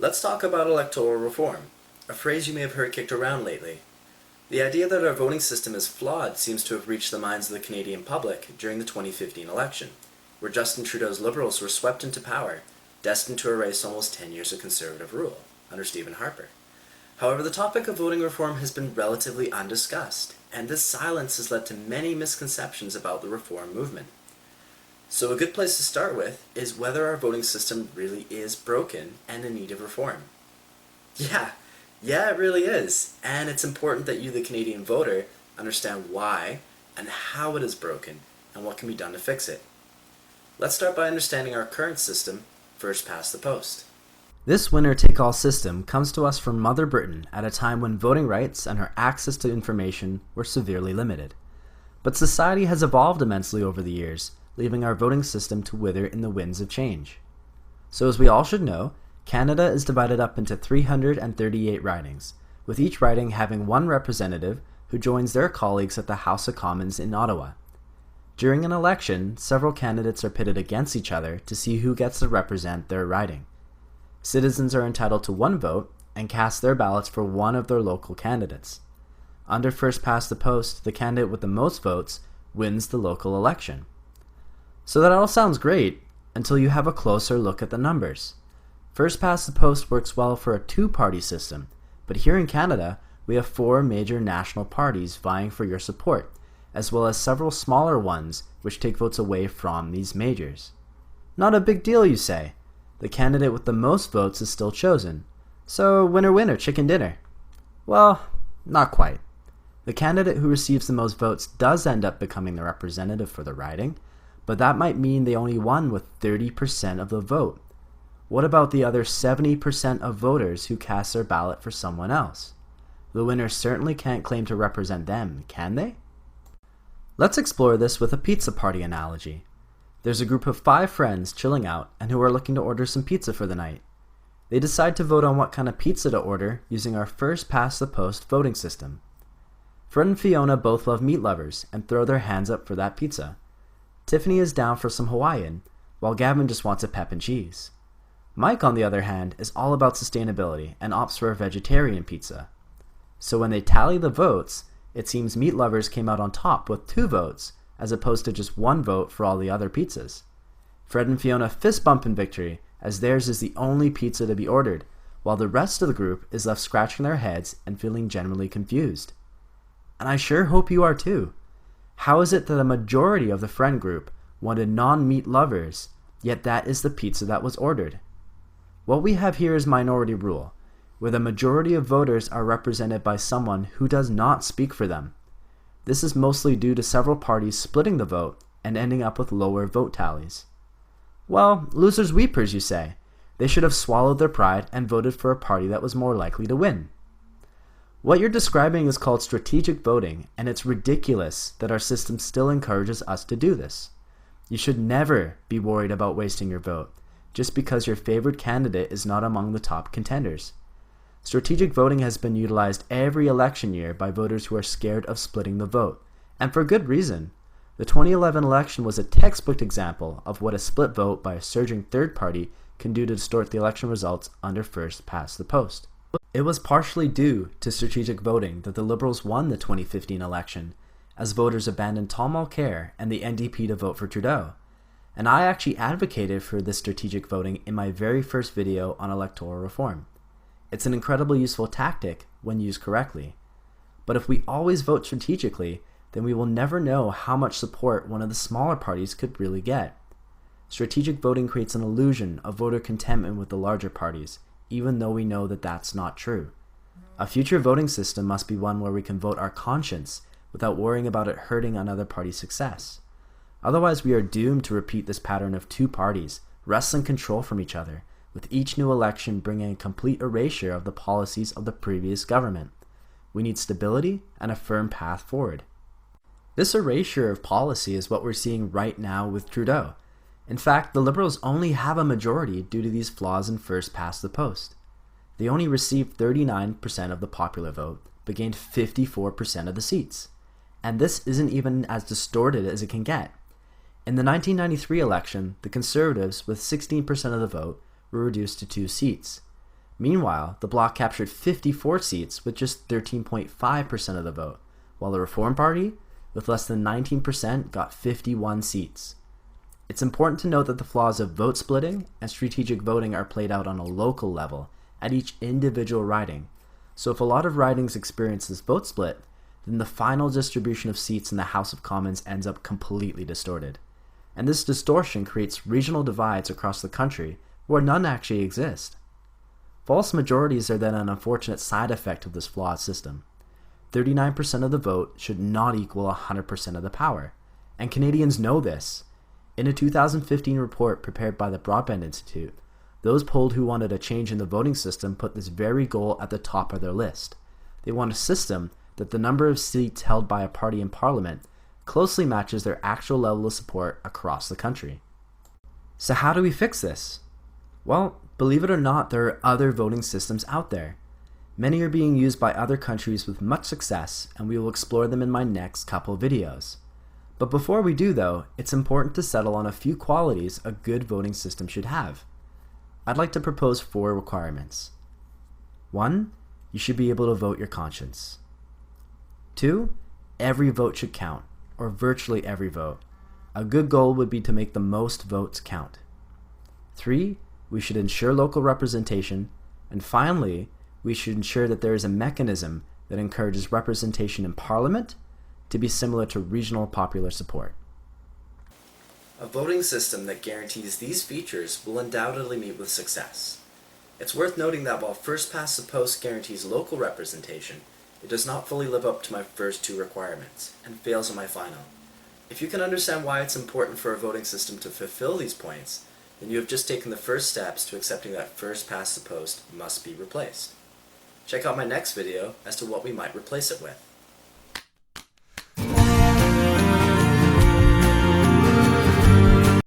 Let's talk about electoral reform, a phrase you may have heard kicked around lately. The idea that our voting system is flawed seems to have reached the minds of the Canadian public during the 2015 election, where Justin Trudeau's Liberals were swept into power, destined to erase almost 10 years of Conservative rule under Stephen Harper. However, the topic of voting reform has been relatively undiscussed, and this silence has led to many misconceptions about the reform movement. So a good place to start with is whether our voting system really is broken and in need of reform. Yeah, it really is, and it's important that you, the Canadian voter, understand why and how it is broken and what can be done to fix it. Let's start by understanding our current system, first past the post. This winner-take-all system comes to us from Mother Britain at a time when voting rights and her access to information were severely limited. But society has evolved immensely over the years, leaving our voting system to wither in the winds of change. So as we all should know, Canada is divided up into 338 ridings, with each riding having one representative who joins their colleagues at the House of Commons in Ottawa. During an election, several candidates are pitted against each other to see who gets to represent their riding. Citizens are entitled to one vote and cast their ballots for one of their local candidates. Under first past the post, the candidate with the most votes wins the local election. So that all sounds great until you have a closer look at the numbers. First past the post works well for a two-party system, but here in Canada, we have 4 major national parties vying for your support, as well as several smaller ones which take votes away from these majors. Not a big deal, you say. The candidate with the most votes is still chosen. So winner winner, chicken dinner. Well, not quite. The candidate who receives the most votes does end up becoming the representative for the riding, but that might mean they only won with 30% of the vote. What about the other 70% of voters who cast their ballot for someone else? The winner certainly can't claim to represent them, can they? Let's explore this with a pizza party analogy. There's a group of 5 friends chilling out and who are looking to order some pizza for the night. They decide to vote on what kind of pizza to order using our first past the post voting system. Fred and Fiona both love meat lovers and throw their hands up for that pizza. Tiffany is down for some Hawaiian, while Gavin just wants a pep and cheese. Mike, on the other hand, is all about sustainability and opts for a vegetarian pizza. So when they tally the votes, it seems meat lovers came out on top with 2 votes, as opposed to just 1 vote for all the other pizzas. Fred and Fiona fist bump in victory, as theirs is the only pizza to be ordered, while the rest of the group is left scratching their heads and feeling generally confused. And I sure hope you are too. How is it that a majority of the friend group wanted non-meat lovers, yet that is the pizza that was ordered? What we have here is minority rule, where the majority of voters are represented by someone who does not speak for them. This is mostly due to several parties splitting the vote and ending up with lower vote tallies. Well, losers weepers, you say. They should have swallowed their pride and voted for a party that was more likely to win. What you're describing is called strategic voting, and it's ridiculous that our system still encourages us to do this. You should never be worried about wasting your vote, just because your favorite candidate is not among the top contenders. Strategic voting has been utilized every election year by voters who are scared of splitting the vote, and for good reason. The 2011 election was a textbook example of what a split vote by a surging third party can do to distort the election results under first past the post. It was partially due to strategic voting that the Liberals won the 2015 election, as voters abandoned Tom Mulcair and the NDP to vote for Trudeau. And I actually advocated for this strategic voting in my very first video on electoral reform. It's an incredibly useful tactic when used correctly. But if we always vote strategically, then we will never know how much support one of the smaller parties could really get. Strategic voting creates an illusion of voter contentment with the larger parties, even though we know that that's not true. A future voting system must be one where we can vote our conscience without worrying about it hurting another party's success. Otherwise, we are doomed to repeat this pattern of 2 parties wresting control from each other, with each new election bringing a complete erasure of the policies of the previous government. We need stability and a firm path forward. This erasure of policy is what we're seeing right now with Trudeau. In fact, the Liberals only have a majority due to these flaws in first past the post. They only received 39% of the popular vote, but gained 54% of the seats. And this isn't even as distorted as it can get. In the 1993 election, the Conservatives, with 16% of the vote, were reduced to 2 seats. Meanwhile, the bloc captured 54 seats with just 13.5% of the vote, while the Reform Party, with less than 19%, got 51 seats. It's important to note that the flaws of vote splitting and strategic voting are played out on a local level at each individual riding, so if a lot of ridings experience this vote split, then the final distribution of seats in the House of Commons ends up completely distorted. And this distortion creates regional divides across the country where none actually exist. False majorities are then an unfortunate side effect of this flawed system. 39% of the vote should not equal 100% of the power, and Canadians know this. In a 2015 report prepared by the Broadband Institute, those polled who wanted a change in the voting system put this very goal at the top of their list. They want a system that the number of seats held by a party in Parliament closely matches their actual level of support across the country. So how do we fix this? Well, believe it or not, there are other voting systems out there. Many are being used by other countries with much success, and we will explore them in my next couple videos. But before we do though, it's important to settle on a few qualities a good voting system should have. I'd like to propose 4 requirements. 1. You should be able to vote your conscience. 2. Every vote should count, or virtually every vote. A good goal would be to make the most votes count. 3. We should ensure local representation. And finally, we should ensure that there is a mechanism that encourages representation in Parliament to be similar to regional popular support. A voting system that guarantees these features will undoubtedly meet with success. It's worth noting that while first past the post guarantees local representation, it does not fully live up to my first 2 requirements, and fails on my final. If you can understand why it's important for a voting system to fulfill these points, then you have just taken the first steps to accepting that first past the post must be replaced. Check out my next video as to what we might replace it with.